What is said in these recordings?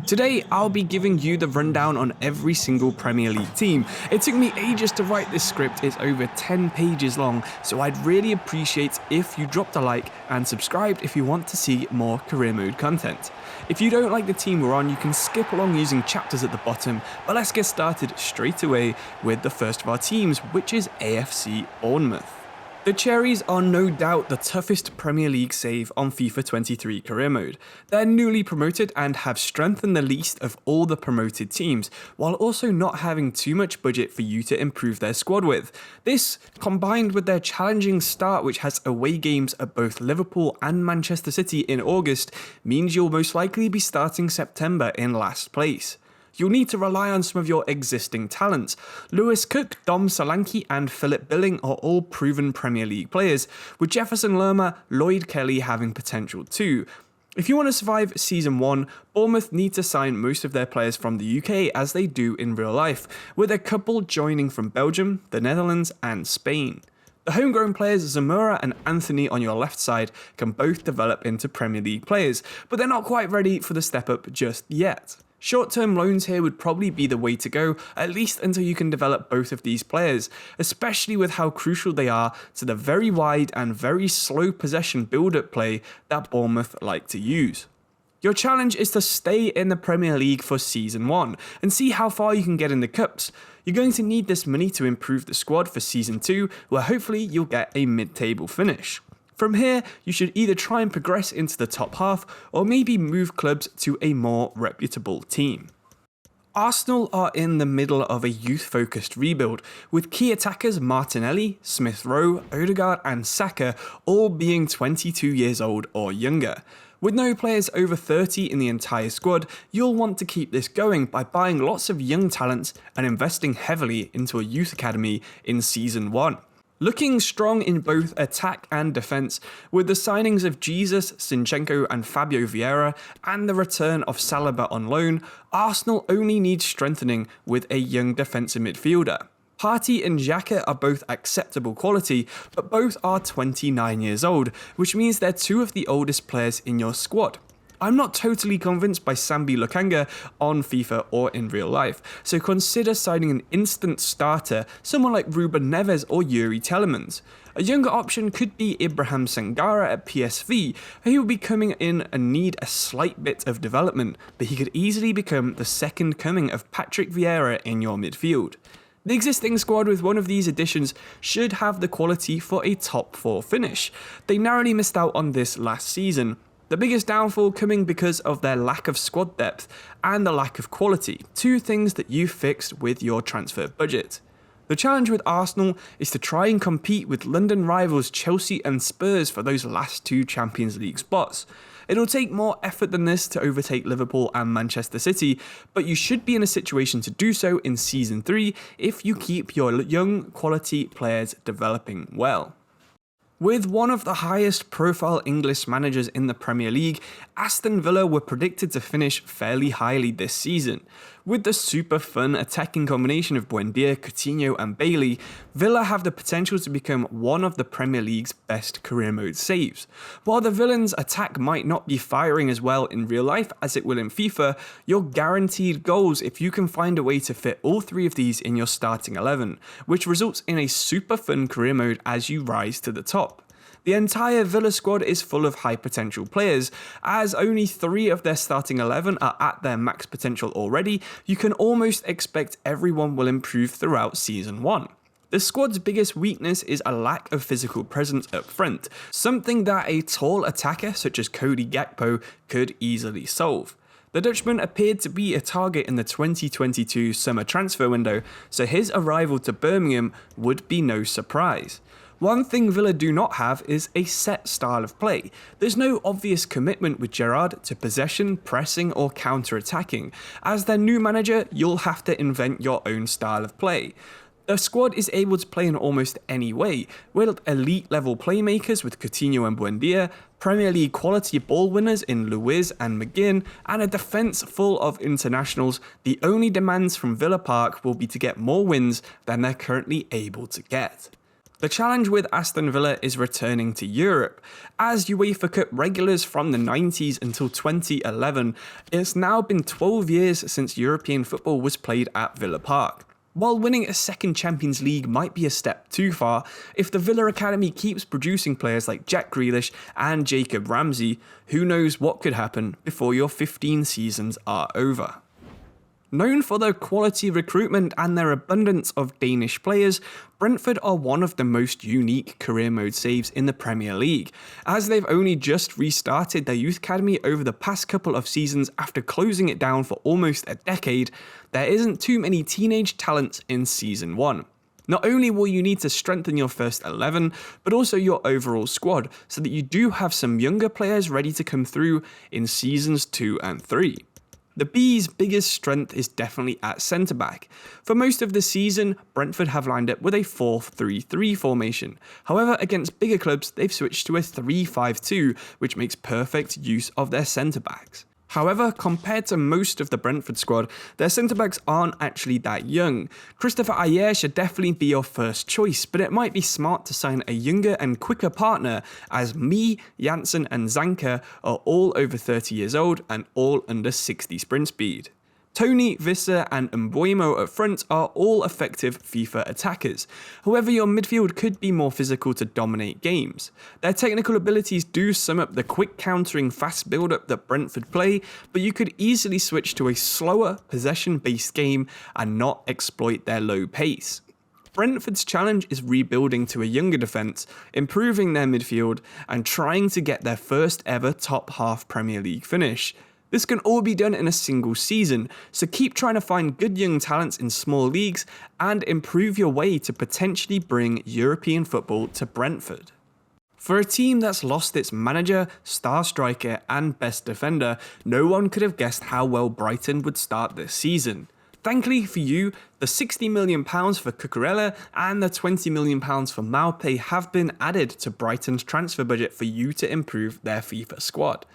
Today, I'll be giving you the rundown on every single Premier League team. It took me ages to write this script, it's over 10 pages long, so I'd really appreciate if you dropped a like and subscribed if you want to see more career mode content. If you don't like the team we're on, you can skip along using chapters at the bottom, but let's get started straight away with the first of our teams, which is AFC Bournemouth. The Cherries are no doubt the toughest Premier League save on FIFA 23 career mode. They're newly promoted and have strengthened the least of all the promoted teams, while also not having too much budget for you to improve their squad with. This, combined with their challenging start, which has away games at both Liverpool and Manchester City in August, means you'll most likely be starting September in last place. You'll need to rely on some of your existing talents. Lewis Cook, Dom Solanke and Philip Billing are all proven Premier League players, with Jefferson Lerma, Lloyd Kelly having potential too. If you want to survive Season 1, Bournemouth need to sign most of their players from the UK as they do in real life, with a couple joining from Belgium, the Netherlands and Spain. The homegrown players Zamora and Anthony on your left side can both develop into Premier League players, but they're not quite ready for the step up just yet. Short-term loans here would probably be the way to go, at least until you can develop both of these players, especially with how crucial they are to the very wide and very slow possession build-up play that Bournemouth like to use. Your challenge is to stay in the Premier League for Season 1 and see how far you can get in the Cups. You're going to need this money to improve the squad for Season 2, where hopefully you'll get a mid-table finish. From here, you should either try and progress into the top half, or maybe move clubs to a more reputable team. Arsenal are in the middle of a youth-focused rebuild, with key attackers Martinelli, Smith Rowe, Odegaard and Saka all being 22 years old or younger. With no players over 30 in the entire squad, you'll want to keep this going by buying lots of young talents and investing heavily into a youth academy in Season 1. Looking strong in both attack and defence, with the signings of Jesus, Zinchenko and Fabio Vieira, and the return of Saliba on loan, Arsenal only needs strengthening with a young defensive midfielder. Partey and Xhaka are both acceptable quality, but both are 29 years old, which means they're two of the oldest players in your squad. I'm not totally convinced by Sambi Lokanga on FIFA or in real life, so consider signing an instant starter, someone like Ruben Neves or Yuri Telemans. A younger option could be Ibrahim Sangara at PSV, who will be coming in and need a slight bit of development, but he could easily become the second coming of Patrick Vieira in your midfield. The existing squad with one of these additions should have the quality for a top 4 finish. They narrowly missed out on this last season. The biggest downfall coming because of their lack of squad depth and the lack of quality, two things that you fixed with your transfer budget. The challenge with Arsenal is to try and compete with London rivals Chelsea and Spurs for those last 2 Champions League spots. It'll take more effort than this to overtake Liverpool and Manchester City, but you should be in a situation to do so in Season 3 if you keep your young quality players developing well. With one of the highest profile English managers in the Premier League, Aston Villa were predicted to finish fairly highly this season. With the super fun attacking combination of Buendia, Coutinho and Bailey, Villa have the potential to become one of the Premier League's best career mode saves. While the villains' attack might not be firing as well in real life as it will in FIFA, you're guaranteed goals if you can find a way to fit all 3 of these in your starting 11, which results in a super fun career mode as you rise to the top. The entire Villa squad is full of high potential players. As only 3 of their starting 11 are at their max potential already, you can almost expect everyone will improve throughout Season 1. The squad's biggest weakness is a lack of physical presence up front, something that a tall attacker such as Cody Gakpo could easily solve. The Dutchman appeared to be a target in the 2022 summer transfer window, so his arrival to Birmingham would be no surprise. One thing Villa do not have is a set style of play. There's no obvious commitment with Gerrard to possession, pressing or counter-attacking. As their new manager, you'll have to invent your own style of play. The squad is able to play in almost any way, with elite level playmakers with Coutinho and Buendia, Premier League quality ball winners in Luiz and McGinn, and a defence full of internationals. The only demands from Villa Park will be to get more wins than they're currently able to get. The challenge with Aston Villa is returning to Europe. As UEFA Cup regulars from the 90s until 2011, it's now been 12 years since European football was played at Villa Park. While winning a second Champions League might be a step too far, if the Villa Academy keeps producing players like Jack Grealish and Jacob Ramsey, who knows what could happen before your 15 seasons are over. Known for their quality recruitment and their abundance of Danish players, Brentford are one of the most unique career mode saves in the Premier League, as they've only just restarted their youth academy over the past couple of seasons after closing it down for almost a decade. There isn't too many teenage talents in Season 1. Not only will you need to strengthen your first 11, but also your overall squad, so that you do have some younger players ready to come through in Seasons 2 and 3. The Bees' biggest strength is definitely at centre-back. For most of the season, Brentford have lined up with a 4-3-3 formation. However, against bigger clubs, they've switched to a 3-5-2, which makes perfect use of their centre-backs. However, compared to most of the Brentford squad, their centre-backs aren't actually that young. Christopher Ajer should definitely be your first choice, but it might be smart to sign a younger and quicker partner, as Mee, Janssen and Zanka are all over 30 years old and all under 60 sprint speed. Tony, Visser and Mbuemo up front are all effective FIFA attackers. However, your midfield could be more physical to dominate games. Their technical abilities do sum up the quick countering fast build-up that Brentford play, but you could easily switch to a slower, possession-based game and not exploit their low pace. Brentford's challenge is rebuilding to a younger defence, improving their midfield and trying to get their first ever top half Premier League finish. This can all be done in a single season, so keep trying to find good young talents in small leagues and improve your way to potentially bring European football to Brentford. For a team that's lost its manager, star striker and best defender, no one could have guessed how well Brighton would start this season. Thankfully for you, the £60 million for Cucurella and the £20 million for Maupay have been added to Brighton's transfer budget for you to improve their FIFA squad.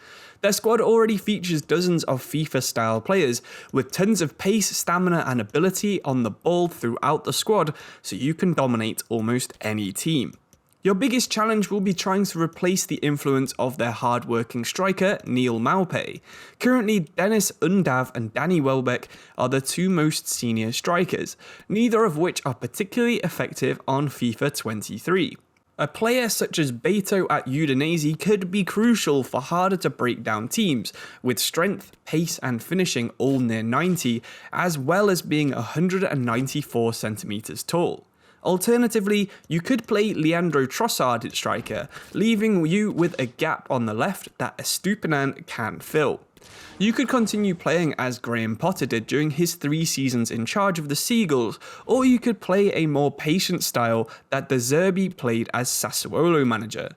Their squad already features dozens of FIFA-style players, with tons of pace, stamina and ability on the ball throughout the squad, so you can dominate almost any team. Your biggest challenge will be trying to replace the influence of their hard-working striker, Neal Maupay. Currently, Dennis Undav and Danny Welbeck are the two most senior strikers, neither of which are particularly effective on FIFA 23. A player such as Beto at Udinese could be crucial for harder to break down teams, with strength, pace and finishing all near 90, as well as being 194 centimeters tall. Alternatively, you could play Leandro Trossard at striker, leaving you with a gap on the left that Estupinan can fill. You could continue playing as Graham Potter did during his 3 seasons in charge of the Seagulls, or you could play a more patient style that De Zerbi played as Sassuolo manager.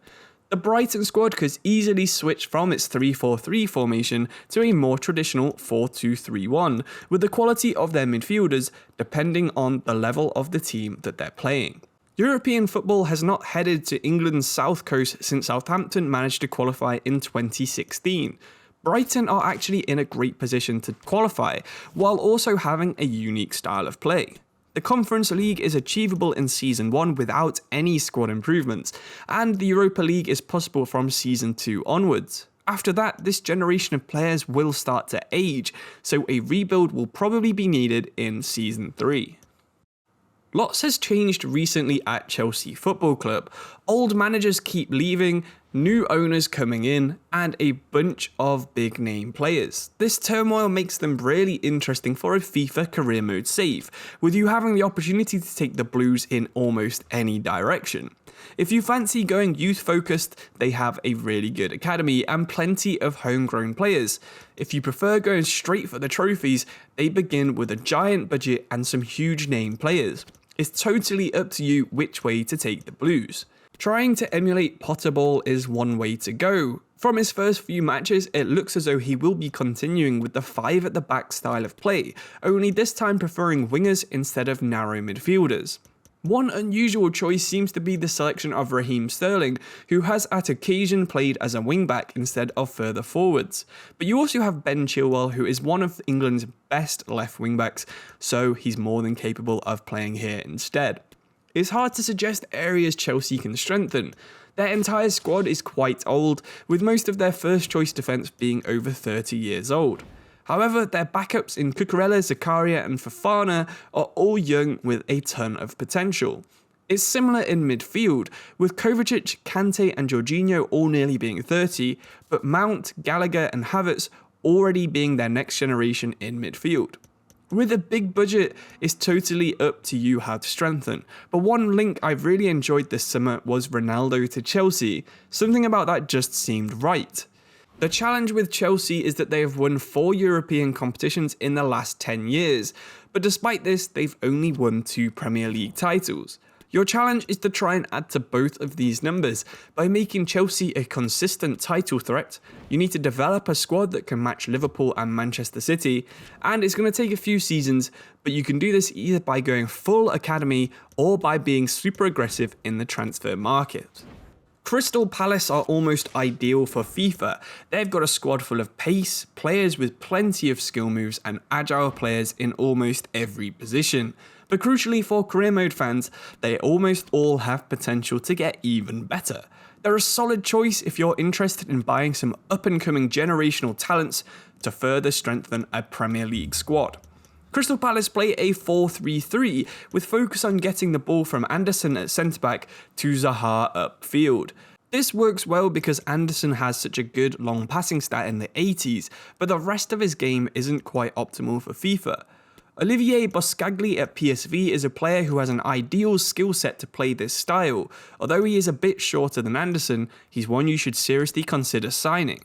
The Brighton squad could easily switch from its 3-4-3 formation to a more traditional 4-2-3-1, with the quality of their midfielders depending on the level of the team that they're playing. European football has not headed to England's south coast since Southampton managed to qualify in 2016. Brighton are actually in a great position to qualify, while also having a unique style of play. The Conference League is achievable in Season 1 without any squad improvements, and the Europa League is possible from Season 2 onwards. After that, this generation of players will start to age, so a rebuild will probably be needed in Season 3. Lots has changed recently at Chelsea Football Club. Old managers keep leaving, new owners coming in, and a bunch of big name players. This turmoil makes them really interesting for a FIFA career mode save, with you having the opportunity to take the Blues in almost any direction. If you fancy going youth focused, they have a really good academy and plenty of homegrown players. If you prefer going straight for the trophies, they begin with a giant budget and some huge name players. It's totally up to you which way to take the Blues. Trying to emulate Potter ball is one way to go. From his first few matches, it looks as though he will be continuing with the 5 at the back style of play, only this time preferring wingers instead of narrow midfielders. One unusual choice seems to be the selection of Raheem Sterling, who has at occasion played as a wingback instead of further forwards. But you also have Ben Chilwell, who is one of England's best left wingbacks, so he's more than capable of playing here instead. it's hard to suggest areas Chelsea can strengthen. Their entire squad is quite old, with most of their first choice defence being over 30 years old. However, their backups in Cucurella, Zakaria and Fofana are all young with a ton of potential. It's similar in midfield, with Kovacic, Kante and Jorginho all nearly being 30, but Mount, Gallagher and Havertz already being their next generation in midfield. With a big budget, it's totally up to you how to strengthen, but one link I've really enjoyed this summer was Ronaldo to Chelsea. Something about that just seemed right. The challenge with Chelsea is that they have won 4 European competitions in the last 10 years, but despite this, they've only won 2 Premier League titles. Your challenge is to try and add to both of these numbers by making Chelsea a consistent title threat. You need to develop a squad that can match Liverpool and Manchester City, and it's going to take a few seasons, but you can do this either by going full academy or by being super aggressive in the transfer market. Crystal Palace are almost ideal for FIFA. They've got a squad full of pace, players with plenty of skill moves and agile players in almost every position. But crucially for career mode fans, they almost all have potential to get even better. They're a solid choice if you're interested in buying some up-and-coming generational talents to further strengthen a Premier League squad. Crystal Palace play a 4-3-3 with focus on getting the ball from Anderson at centre-back to Zaha upfield. This works well because Anderson has such a good long passing stat in the 80s, but the rest of his game isn't quite optimal for FIFA. Olivier Boscagli at PSV is a player who has an ideal skill set to play this style. Although he is a bit shorter than Anderson, he's one you should seriously consider signing.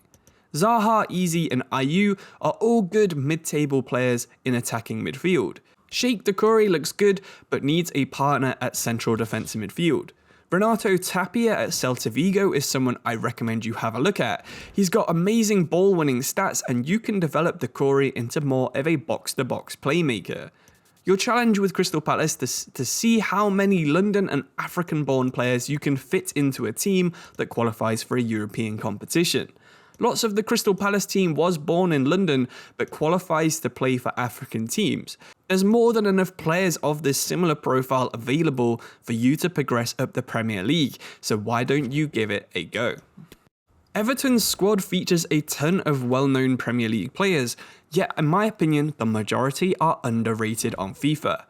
Zaha, Easy and Ayew are all good mid-table players in attacking midfield. Sheikh Doucouré looks good, but needs a partner at central defensive midfield. Renato Tapia at Celta Vigo is someone I recommend you have a look at. He's got amazing ball-winning stats and you can develop Doucouré into more of a box-to-box playmaker. Your challenge with Crystal Palace is to see how many London and African-born players you can fit into a team that qualifies for a European competition. Lots of the Crystal Palace team was born in London but qualifies to play for African teams. There's more than enough players of this similar profile available for you to progress up the Premier League, so why don't you give it a go? Everton's squad features a ton of well-known Premier League players, yet in my opinion the majority are underrated on FIFA.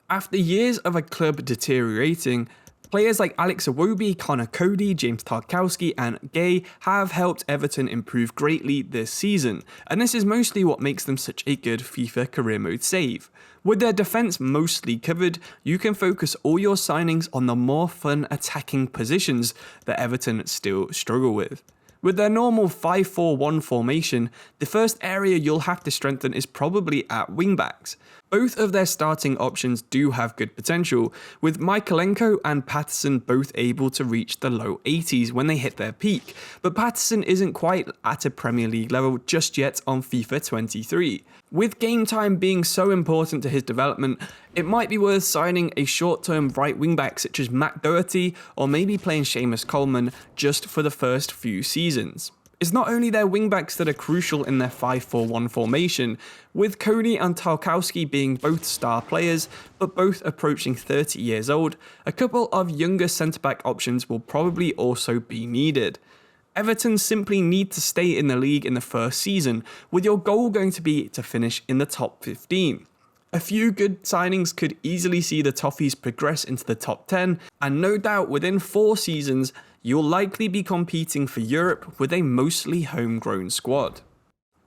After years of a club deteriorating, players like Alex Iwobi, Connor Cody, James Tarkowski and Gay have helped Everton improve greatly this season, and this is mostly what makes them such a good FIFA career mode save. With their defence mostly covered, you can focus all your signings on the more fun attacking positions that Everton still struggle with. With their normal 5-4-1 formation, the first area you'll have to strengthen is probably at wingbacks. Both of their starting options do have good potential, with Michaelenko and Patterson both able to reach the low 80s when they hit their peak, but Patterson isn't quite at a Premier League level just yet on FIFA 23. With game time being so important to his development, it might be worth signing a short-term right wing-back such as Matt Doherty or maybe playing Seamus Coleman just for the first few seasons. It's not only their wingbacks that are crucial in their 5-4-1 formation, with Cody and Tarkowski being both star players, but both approaching 30 years old, a couple of younger centre-back options will probably also be needed. Everton simply need to stay in the league in the first season, with your goal going to be to finish in the top 15. A few good signings could easily see the Toffees progress into the top 10, and no doubt within 4 seasons, you'll likely be competing for Europe with a mostly homegrown squad.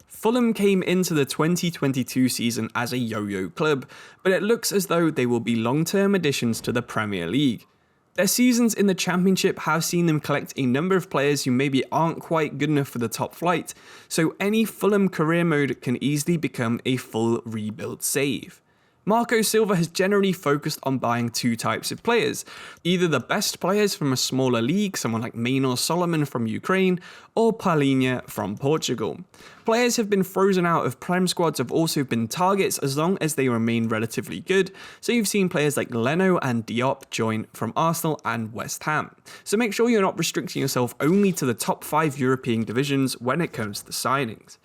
Fulham came into the 2022 season as a yo-yo club, but it looks as though they will be long-term additions to the Premier League. Their seasons in the Championship have seen them collect a number of players who maybe aren't quite good enough for the top flight, so any Fulham career mode can easily become a full rebuild save. Marco Silva has generally focused on buying 2 types of players, either the best players from a smaller league, someone like Maynor Solomon from Ukraine, or Palhinha from Portugal. Players have been frozen out of Prem squads have also been targets as long as they remain relatively good, so you've seen players like Leno and Diop join from Arsenal and West Ham. So make sure you're not restricting yourself only to the top 5 European divisions when it comes to signings.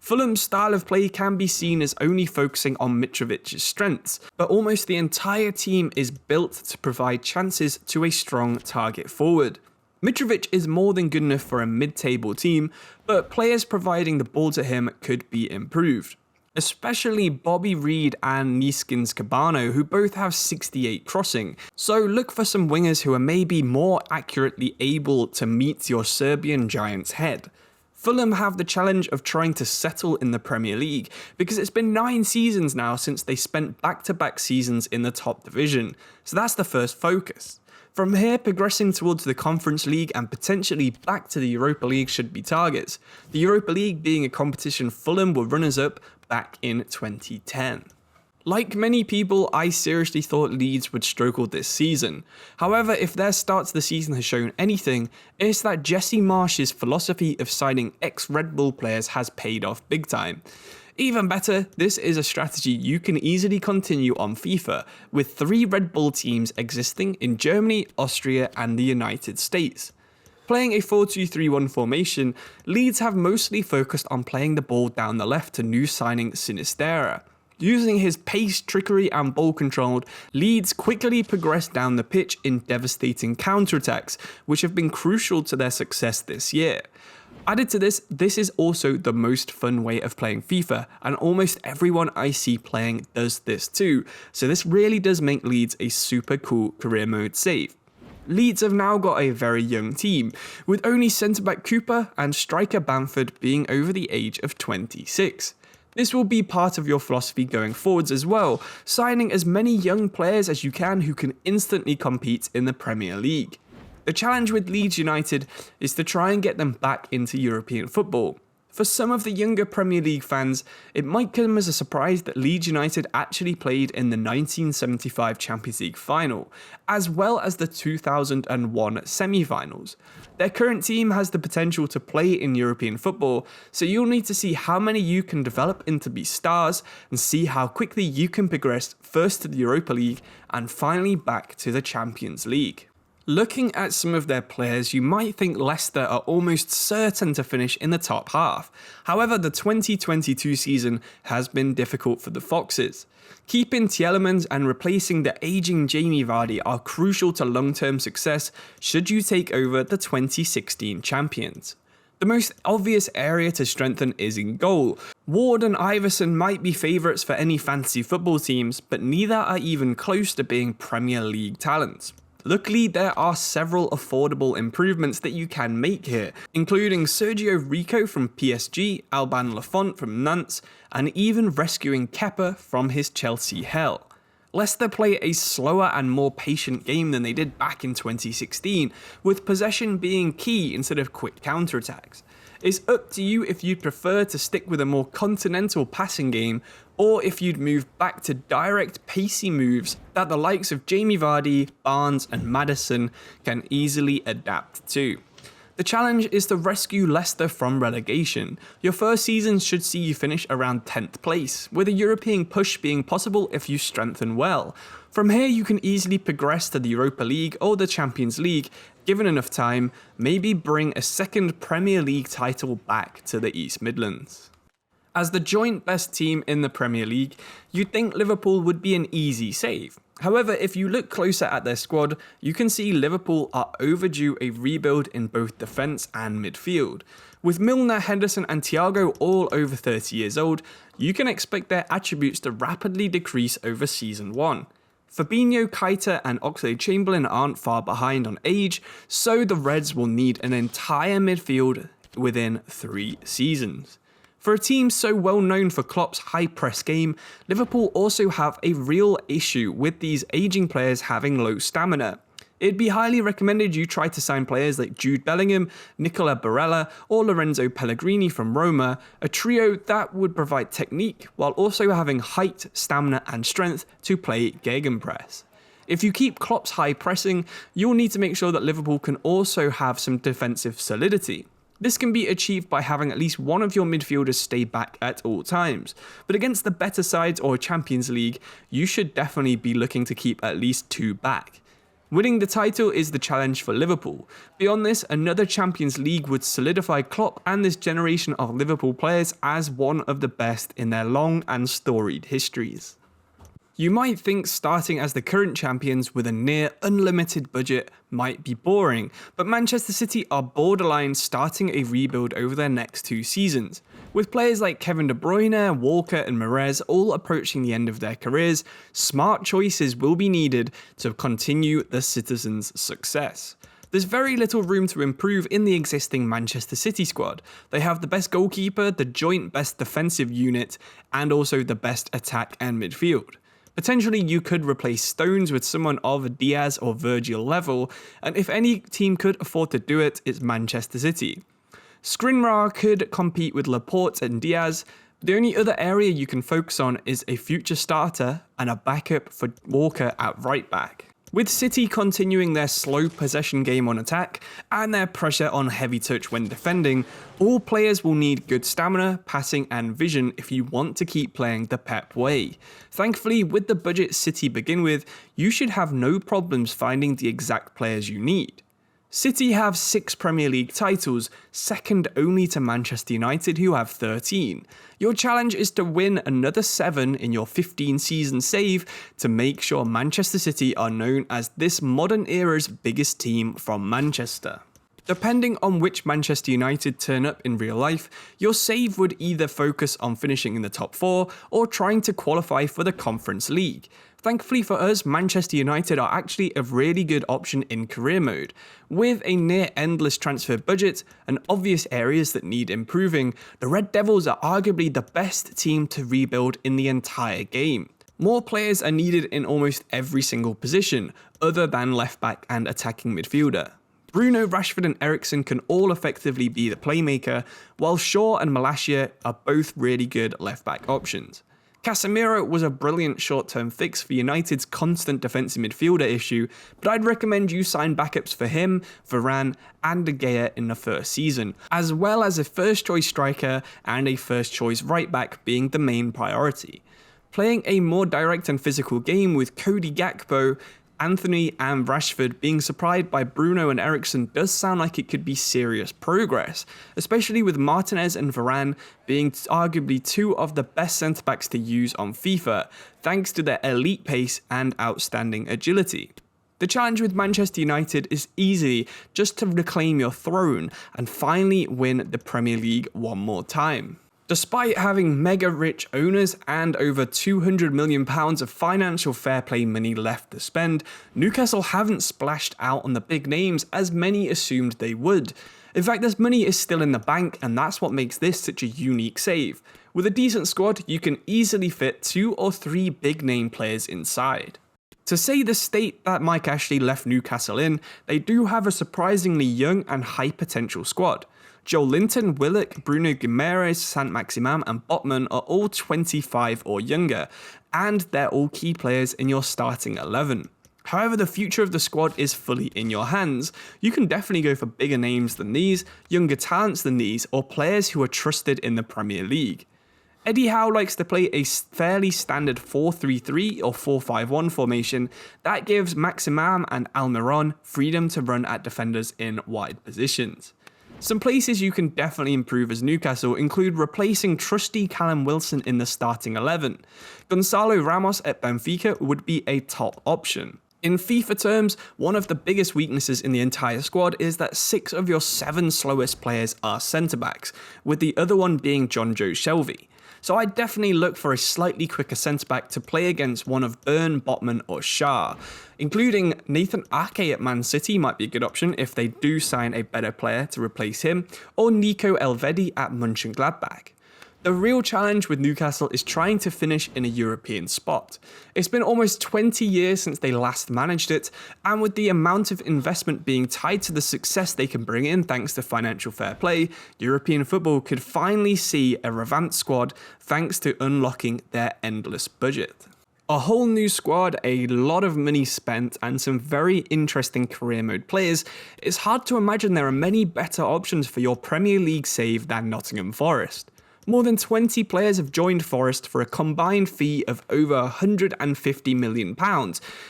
Fulham's style of play can be seen as only focusing on Mitrovic's strengths, but almost the entire team is built to provide chances to a strong target forward. Mitrovic is more than good enough for a mid-table team, but players providing the ball to him could be improved. Especially Bobby Reed and Niskins Cabano, who both have 68 crossing. So look for some wingers who are maybe more accurately able to meet your Serbian giant's head. Fulham have the challenge of trying to settle in the Premier League, because it's been 9 seasons now since they spent back-to-back seasons in the top division, so that's the first focus. From here, progressing towards the Conference League and potentially back to the Europa League should be targets, the Europa League being a competition Fulham were runners-up back in 2010. Like many people, I seriously thought Leeds would struggle this season. However, if their start to the season has shown anything, it's that Jesse Marsch's philosophy of signing ex-Red Bull players has paid off big time. Even better, this is a strategy you can easily continue on FIFA, with 3 Red Bull teams existing in Germany, Austria and the United States. Playing a 4-2-3-1 formation, Leeds have mostly focused on playing the ball down the left to new signing Sinisterra. Using his pace, trickery and ball control, Leeds quickly progressed down the pitch in devastating counterattacks, which have been crucial to their success this year. Added to this, this is also the most fun way of playing FIFA, and almost everyone I see playing does this too, so this really does make Leeds a super cool career mode save. Leeds have now got a very young team, with only centre-back Cooper and striker Bamford being over the age of 26. This will be part of your philosophy going forwards as well, signing as many young players as you can who can instantly compete in the Premier League. The challenge with Leeds United is to try and get them back into European football. For some of the younger Premier League fans, it might come as a surprise that Leeds United actually played in the 1975 Champions League final, as well as the 2001 semi-finals. Their current team has the potential to play in European football, so you'll need to see how many you can develop into be stars and see how quickly you can progress first to the Europa League and finally back to the Champions League. Looking at some of their players, you might think Leicester are almost certain to finish in the top half. However, the 2022 season has been difficult for the Foxes. Keeping Tielemans and replacing the aging Jamie Vardy are crucial to long-term success should you take over the 2016 champions. The most obvious area to strengthen is in goal. Ward and Iverson might be favourites for any fantasy football teams, but neither are even close to being Premier League talents. Luckily, there are several affordable improvements that you can make here, including Sergio Rico from PSG, Alban Lafont from Nantes, and even rescuing Kepa from his Chelsea hell. Leicester play a slower and more patient game than they did back in 2016, with possession being key instead of quick counterattacks. It's up to you if you'd prefer to stick with a more continental passing game, or if you'd move back to direct pacey moves that the likes of Jamie Vardy, Barnes and Maddison can easily adapt to. The challenge is to rescue Leicester from relegation. Your first season should see you finish around 10th place, with a European push being possible if you strengthen well. From here you can easily progress to the Europa League or the Champions League, given enough time, maybe bring a second Premier League title back to the East Midlands. As the joint best team in the Premier League, you'd think Liverpool would be an easy save. However, if you look closer at their squad, you can see Liverpool are overdue a rebuild in both defence and midfield. With Milner, Henderson and Thiago all over 30 years old, you can expect their attributes to rapidly decrease over Season 1. Fabinho, Keita and Oxlade-Chamberlain aren't far behind on age, so the Reds will need an entire midfield within 3 seasons. For a team so well known for Klopp's high-press game, Liverpool also have a real issue with these aging players having low stamina. It'd be highly recommended you try to sign players like Jude Bellingham, Nicola Barella or Lorenzo Pellegrini from Roma, a trio that would provide technique while also having height, stamina and strength to play gegenpress. If you keep Klopp's high pressing, you'll need to make sure that Liverpool can also have some defensive solidity. This can be achieved by having at least one of your midfielders stay back at all times, but against the better sides or Champions League, you should definitely be looking to keep at least 2 back. Winning the title is the challenge for Liverpool. Beyond this, another Champions League would solidify Klopp and this generation of Liverpool players as one of the best in their long and storied histories. You might think starting as the current champions with a near unlimited budget might be boring, but Manchester City are borderline starting a rebuild over their next 2 seasons. With players like Kevin De Bruyne, Walker and Mahrez all approaching the end of their careers, smart choices will be needed to continue the citizens' success. There's very little room to improve in the existing Manchester City squad. They have the best goalkeeper, the joint best defensive unit, and also the best attack and midfield. Potentially, you could replace Stones with someone of Diaz or Virgil level, and if any team could afford to do it, it's Manchester City. Skriniar could compete with Laporte and Diaz. The only other area you can focus on is a future starter and a backup for Walker at right back. With City continuing their slow possession game on attack and their pressure on heavy touch when defending, all players will need good stamina, passing and vision if you want to keep playing the Pep way. Thankfully, with the budget City begin with, you should have no problems finding the exact players you need. City have 6 Premier League titles, second only to Manchester United who have 13. Your challenge is to win another 7 in your 15-season save to make sure Manchester City are known as this modern era's biggest team from Manchester. Depending on which Manchester United turn up in real life, your save would either focus on finishing in the top 4 or trying to qualify for the Conference League. Thankfully for us, Manchester United are actually a really good option in career mode. With a near endless transfer budget and obvious areas that need improving, the Red Devils are arguably the best team to rebuild in the entire game. More players are needed in almost every single position, other than left back and attacking midfielder. Bruno, Rashford and Eriksen can all effectively be the playmaker, while Shaw and Malacia are both really good left back options. Casemiro was a brilliant short-term fix for United's constant defensive midfielder issue, but I'd recommend you sign backups for him, Varane and De Gea in the first season, as well as a first-choice striker and a first-choice right-back being the main priority. Playing a more direct and physical game with Cody Gakpo, Anthony and Rashford being supplied by Bruno and Eriksen does sound like it could be serious progress, especially with Martinez and Varane being arguably 2 of the best centre-backs to use on FIFA, thanks to their elite pace and outstanding agility. The challenge with Manchester United is easy, just to reclaim your throne and finally win the Premier League one more time. Despite having mega rich owners and over £200 million of financial fair play money left to spend, Newcastle haven't splashed out on the big names as many assumed they would. In fact, this money is still in the bank, and that's what makes this such a unique save. With a decent squad, you can easily fit 2 or 3 big name players inside. To say the state that Mike Ashley left Newcastle in, they do have a surprisingly young and high potential squad. Joe Linton, Willock, Bruno Guimaraes, Saint-Maximin and Botman are all 25 or younger, and they're all key players in your starting 11. However, the future of the squad is fully in your hands. You can definitely go for bigger names than these, younger talents than these, or players who are trusted in the Premier League. Eddie Howe likes to play a fairly standard 4-3-3 or 4-5-1 formation that gives Maximin and Almiron freedom to run at defenders in wide positions. Some places you can definitely improve as Newcastle include replacing trusty Callum Wilson in the starting 11. Gonzalo Ramos at Benfica would be a top option. In FIFA terms, one of the biggest weaknesses in the entire squad is that 6 of your 7 slowest players are centre-backs, with the other one being John Joe Shelvey. So I'd definitely look for a slightly quicker centre-back to play against one of Burn, Botman or Shah. Including Nathan Ake at Man City might be a good option if they do sign a better player to replace him, or Nico Elvedi at Mönchengladbach. The real challenge with Newcastle is trying to finish in a European spot. It's been almost 20 years since they last managed it, and with the amount of investment being tied to the success they can bring in thanks to financial fair play, European football could finally see a revamped squad thanks to unlocking their endless budget. A whole new squad, a lot of money spent, and some very interesting career mode players, it's hard to imagine there are many better options for your Premier League save than Nottingham Forest. More than 20 players have joined Forest for a combined fee of over £150 million,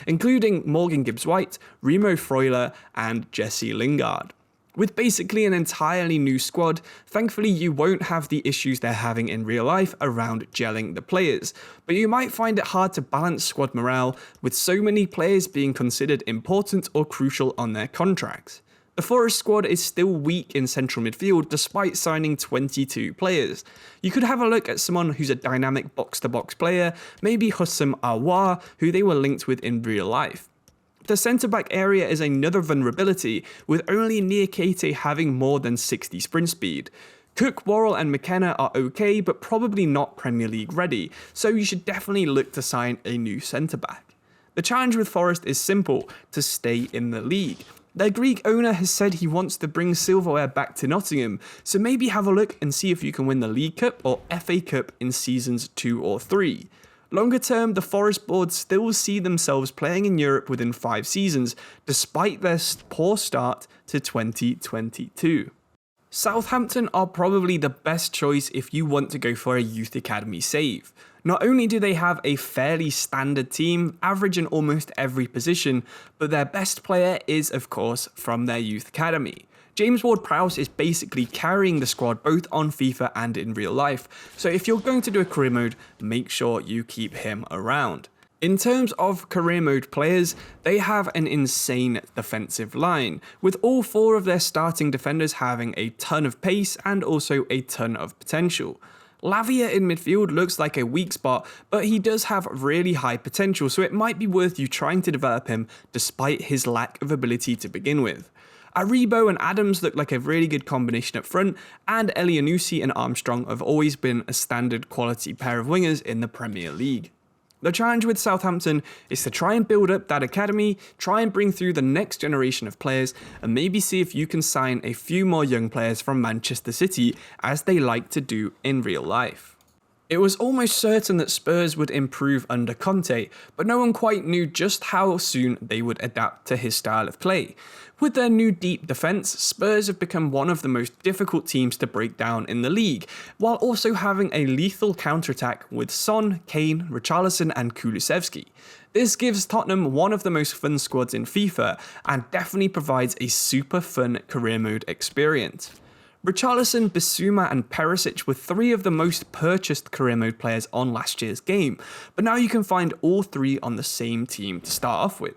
including Morgan Gibbs-White, Remo Freuler and Jesse Lingard. With basically an entirely new squad, thankfully you won't have the issues they're having in real life around gelling the players, but you might find it hard to balance squad morale with so many players being considered important or crucial on their contracts. The Forest squad is still weak in central midfield despite signing 22 players. You could have a look at someone who's a dynamic box-to-box player, maybe Houssem Aouar, who they were linked with in real life. The centre-back area is another vulnerability, with only Niakate having more than 60 sprint speed. Cook, Worrell and McKenna are okay, but probably not Premier League ready, so you should definitely look to sign a new centre-back. The challenge with Forest is simple: to stay in the league. Their Greek owner has said he wants to bring silverware back to Nottingham, so maybe have a look and see if you can win the League Cup or FA Cup in seasons 2 or 3. Longer term, the Forest board still see themselves playing in Europe within 5 seasons, despite their poor start to 2022. Southampton are probably the best choice if you want to go for a youth academy save. Not only do they have a fairly standard team, average in almost every position, but their best player is, of course, from their youth academy. James Ward-Prowse is basically carrying the squad both on FIFA and in real life, so if you're going to do a career mode, make sure you keep him around. In terms of career mode players, they have an insane defensive line, with all 4 of their starting defenders having a ton of pace and also a ton of potential. Lavia in midfield looks like a weak spot, but he does have really high potential, so it might be worth you trying to develop him despite his lack of ability to begin with. Aribo and Adams look like a really good combination up front, and Elianusi and Armstrong have always been a standard quality pair of wingers in the Premier League. The challenge with Southampton is to try and build up that academy, try and bring through the next generation of players, and maybe see if you can sign a few more young players from Manchester City, as they like to do in real life. It was almost certain that Spurs would improve under Conte, but no one quite knew just how soon they would adapt to his style of play. With their new deep defence, Spurs have become one of the most difficult teams to break down in the league, while also having a lethal counter-attack with Son, Kane, Richarlison and Kulusevski. This gives Tottenham one of the most fun squads in FIFA, and definitely provides a super fun career mode experience. Richarlison, Bissouma and Perisic were 3 of the most purchased career mode players on last year's game, but now you can find all 3 on the same team to start off with.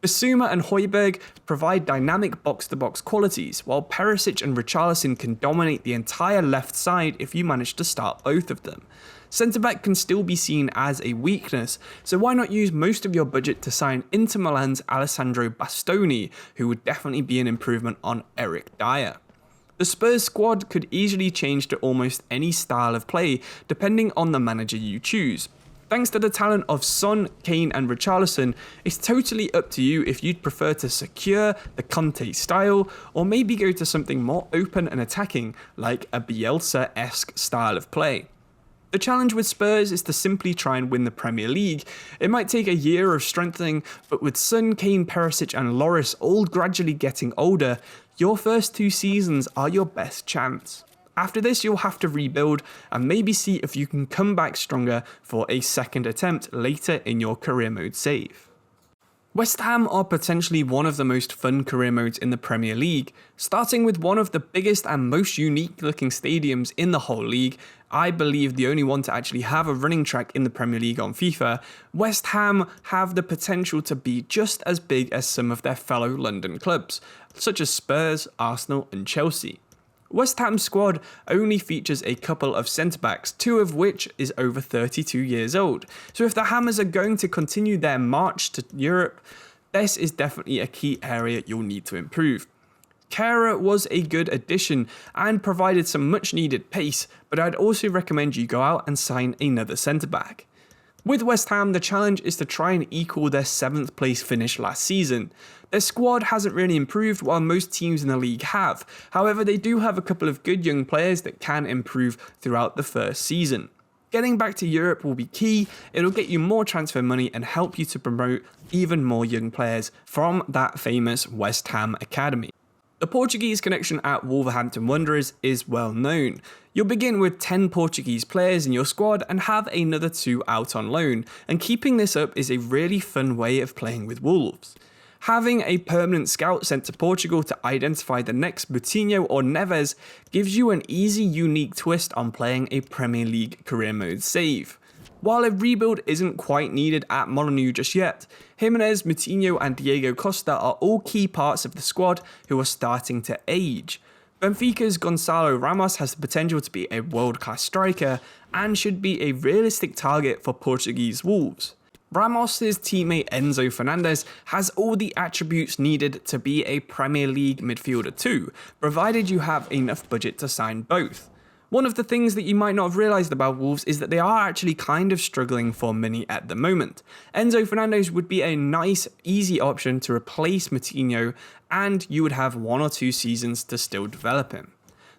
Bissouma and Højbjerg provide dynamic box-to-box qualities, while Perisic and Richarlison can dominate the entire left side if you manage to start both of them. Centre-back can still be seen as a weakness, so why not use most of your budget to sign Inter Milan's Alessandro Bastoni, who would definitely be an improvement on Eric Dyer. The Spurs squad could easily change to almost any style of play, depending on the manager you choose. Thanks to the talent of Son, Kane and Richarlison, it's totally up to you if you'd prefer to secure the Conte style, or maybe go to something more open and attacking, like a Bielsa-esque style of play. The challenge with Spurs is to simply try and win the Premier League. It might take a year of strengthening, but with Son, Kane, Perisic and Lloris all gradually getting older, your first 2 seasons are your best chance. After this, you'll have to rebuild and maybe see if you can come back stronger for a second attempt later in your career mode save. West Ham are potentially one of the most fun career modes in the Premier League. Starting with one of the biggest and most unique looking stadiums in the whole league, I believe the only one to actually have a running track in the Premier League on FIFA, West Ham have the potential to be just as big as some of their fellow London clubs, such as Spurs, Arsenal and Chelsea. West Ham's squad only features a couple of centre-backs, 2 of which is over 32 years old. So if the Hammers are going to continue their march to Europe, this is definitely a key area you'll need to improve. Kehrer was a good addition and provided some much needed pace, but I'd also recommend you go out and sign another centre-back. With West Ham, the challenge is to try and equal their 7th place finish last season. Their squad hasn't really improved while most teams in the league have, however they do have a couple of good young players that can improve throughout the first season. Getting back to Europe will be key, it'll get you more transfer money and help you to promote even more young players from that famous West Ham academy. The Portuguese connection at Wolverhampton Wanderers is well known. You'll begin with 10 Portuguese players in your squad and have another 2 out on loan, and keeping this up is a really fun way of playing with Wolves. Having a permanent scout sent to Portugal to identify the next Coutinho or Neves gives you an easy, unique twist on playing a Premier League career mode save. While a rebuild isn't quite needed at Molineux just yet, Jimenez, Coutinho and Diego Costa are all key parts of the squad who are starting to age. Benfica's Gonçalo Ramos has the potential to be a world-class striker and should be a realistic target for Portuguese Wolves. Ramos' teammate Enzo Fernandez has all the attributes needed to be a Premier League midfielder too, provided you have enough budget to sign both. One of the things that you might not have realised about Wolves is that they are actually kind of struggling for money at the moment. Enzo Fernandez would be a nice, easy option to replace Coutinho, and you would have 1 or 2 seasons to still develop him.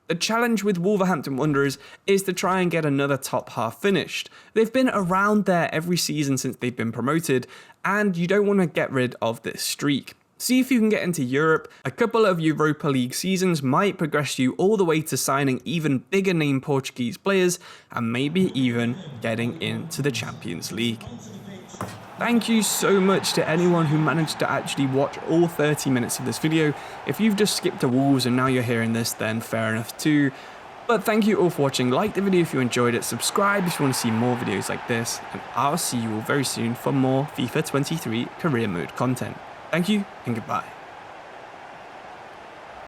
The challenge with Wolverhampton Wanderers is to try and get another top half finished. They've been around there every season since they've been promoted, and you don't want to get rid of this streak. See if you can get into Europe. A couple of Europa League seasons might progress you all the way to signing even bigger name Portuguese players and maybe even getting into the Champions League. Thank you so much to anyone who managed to actually watch all 30 minutes of this video. If you've just skipped to Wolves and now you're hearing this, then fair enough too. But thank you all for watching. Like the video if you enjoyed it, subscribe if you want to see more videos like this, and I'll see you all very soon for more FIFA 23 career mode content. Thank you and goodbye.